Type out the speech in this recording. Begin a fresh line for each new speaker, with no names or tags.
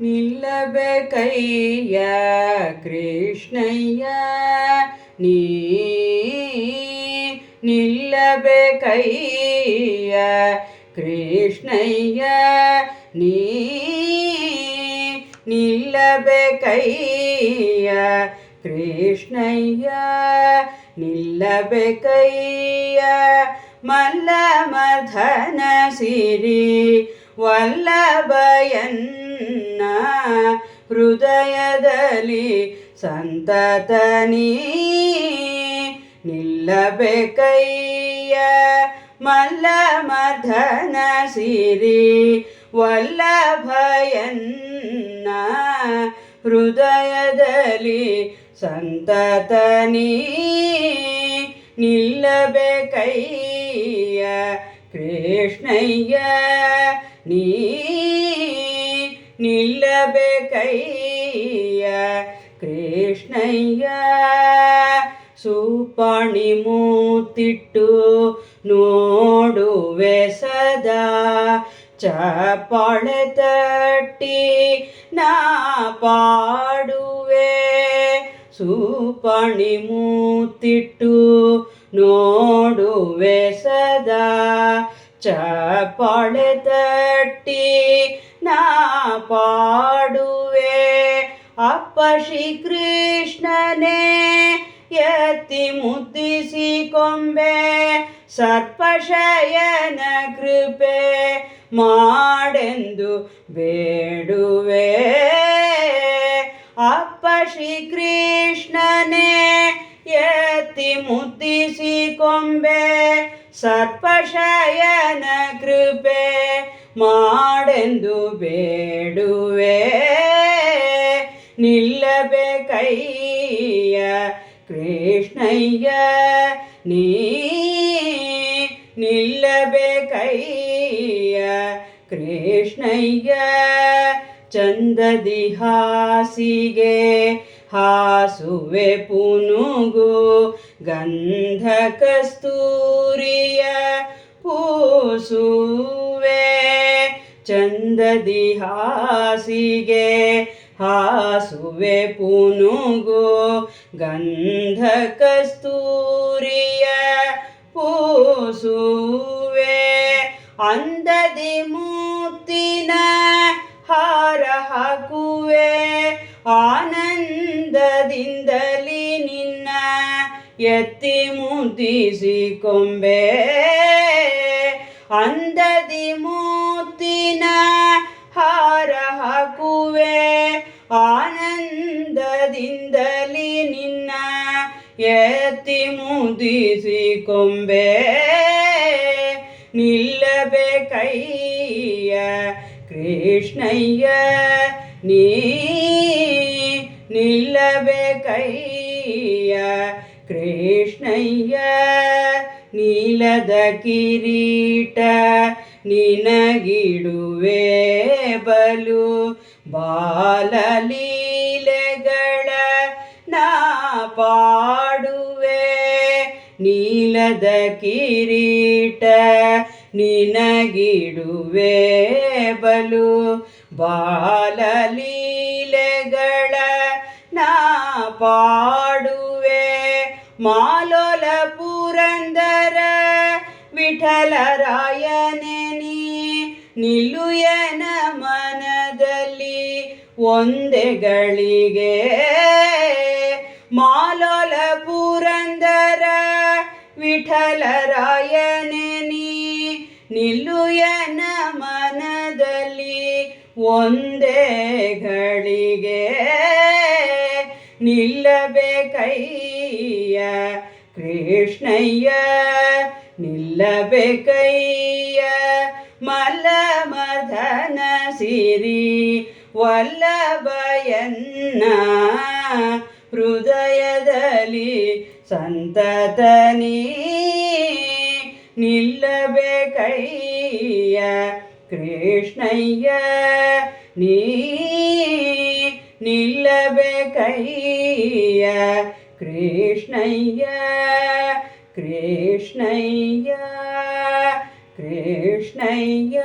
ನಿಲ್ಲಬೇಕಯ್ಯ ಕೃಷ್ಣಯ್ಯ ನೀ ನಿಲ್ಲಬೇಕಯ್ಯ ಕೃಷ್ಣಯ್ಯ ನೀ ನಿಲ್ಲಬೇಕಯ್ಯ ಕೃಷ್ಣಯ್ಯ ನಿಲ್ಲಬೇಕಯ್ಯ ಮಲ್ಲ ಮರ್ಧನ ಸಿರಿ ವಲ್ಲಭಯನ್ನ ಹೃದಯದಲ್ಲಿ ಸಂತತ ನೀ ನಿಲ್ಲಬೇಕಯ್ಯ ಮಲ್ಲ ಮರ್ಧನ ಸಿರಿ ವಲ್ಲಭಯನ್ನ ಹೃದಯದಲ್ಲಿ ಸಂತತ ನೀ ನಿಲ್ಲಬೇಕಯ್ಯ ಕೃಷ್ಣಯ್ಯ ನೀ ನಿಲ್ಲಬೇಕಯ್ಯ ಕೃಷ್ಣಯ್ಯ ಸೂಪಾಣಿ ಮೂತಿಟ್ಟು ನೋಡುವೆ ಸದಾ ಚಪ್ಪಾಳೆ ತಟ್ಟಿ ನಾ ಪಾಡುವೆ ಸೂಪಾಣಿ ಮೂತಿಟ್ಟು ನೋಡುವೆ ಸದಾ ಚಪ್ಪಾಳೆ ತಟ್ಟಿ ನಾ ಪಾಡುವೆ ಅಪ್ಪ ಶ್ರೀಕೃಷ್ಣನೇ ಎತ್ತಿ ಮುದ್ದಿಸಿ ಕೊಂಬೆ ಸರ್ಪಶಯನ ಕೃಪೆ ಮಾಡೆಂದು ಬೇಡುವೆ ಅಪ್ಪ ಶ್ರೀಕೃಷ್ಣನೇ ಎತ್ತಿ ಮುದ್ದಿಸಿ ಕೊಂಬೆ ಸರ್ಪಶಯನ ಕೃಪೆ ಮಾಡೆಂದು ಬೇಡುವೆ ನಿಲ್ಲಬೇಕಯ್ಯ ಕೃಷ್ಣಯ್ಯ ನೀ ನಿಲ್ಲಬೇಕಯ್ಯ ಕೃಷ್ಣಯ್ಯ ಚಂದದಿ ಹಾಸಿಗೆ ಹಾಸುವೆ ಪುನುಗು ಗಂಧ ಕಸ್ತೂರಿಯ ಪೂಸುವೆ ಚಂದದಿ ಹಾಸಿಗೆ ಹಾಸುವೆ ಪುನುಗು ಗಂಧ ಕಸ್ತೂರಿಯ ಪೂಸುವೆ ಅಂದದಿ ಮುತ್ತಿನ ಹಾರ ಹಾಕುವೆ ಆನಂದದಿಂದಲಿ ನಿನ್ನ ಎತ್ತಿ ಮುದ್ದಿಸಿ ಕೊಂಬೆ ಅಂದದಿ ಮುತ್ತಿನ ಹಾರ ಹಾಕುವೆ ಆನಂದದಿಂದಲಿ ನಿನ್ನ ಎತ್ತಿ ಮುದ್ದಿಸಿ ಕೊಂಬೆ ನಿಲ್ಲಬೇಕಯ್ಯ ಕೃಷ್ಣಯ್ಯ ನೀ ನಿಲ್ಲಬೇಕಯ್ಯ ಕೃಷ್ಣಯ್ಯ ನೀಲದ ಕಿರೀಟ ನಿನಗಿಡುವೆ ಬಲು ಬಾಲಲೀಲೆಗಳ ನಾ ಪಾಡುವೆ ನೀಲದ ಕಿರೀಟ ನಿನಗಿಡುವೆ ಬಲು ಬಾಲಲೀಲೆಗಳ ನಾ ಪಾಡುವೆ ಮಾಲೋಲ ಪುರಂದರ ವಿಠಲರಾಯನೇ ನೀ ನಿಲ್ಲುಯನ ಮನದಲ್ಲಿ ಒಂದೇ ಗಳಿಗೆ ಮಾಲೋಲ ಪುರಂದರ ವಿಠಲರಾಯನೇ ನೀ ನಿಲ್ಲುಯನ ಮನದಲ್ಲಿ ಒಂದೇ ಗಳಿಗೆ ನಿಲ್ಲಬೇಕಯ್ಯ ಕೃಷ್ಣಯ್ಯ ನಿಲ್ಲಬೇಕಯ್ಯ ಮಲ್ಲ ಮರ್ಧನ ಸಿರಿ ವಲ್ಲಭಯನ್ನ ಹೃದಯದಲ್ಲಿ ಸಂತತ ನೀ ನಿಲ್ಲಬೇಕಯ್ಯ ಕೃಷ್ಣಯ್ಯ ನೀ ನಿಲ್ಲಬೇಕಯ್ಯ ಕೃಷ್ಣಯ್ಯ ಕೃಷ್ಣಯ್ಯ ಕೃಷ್ಣಯ್ಯ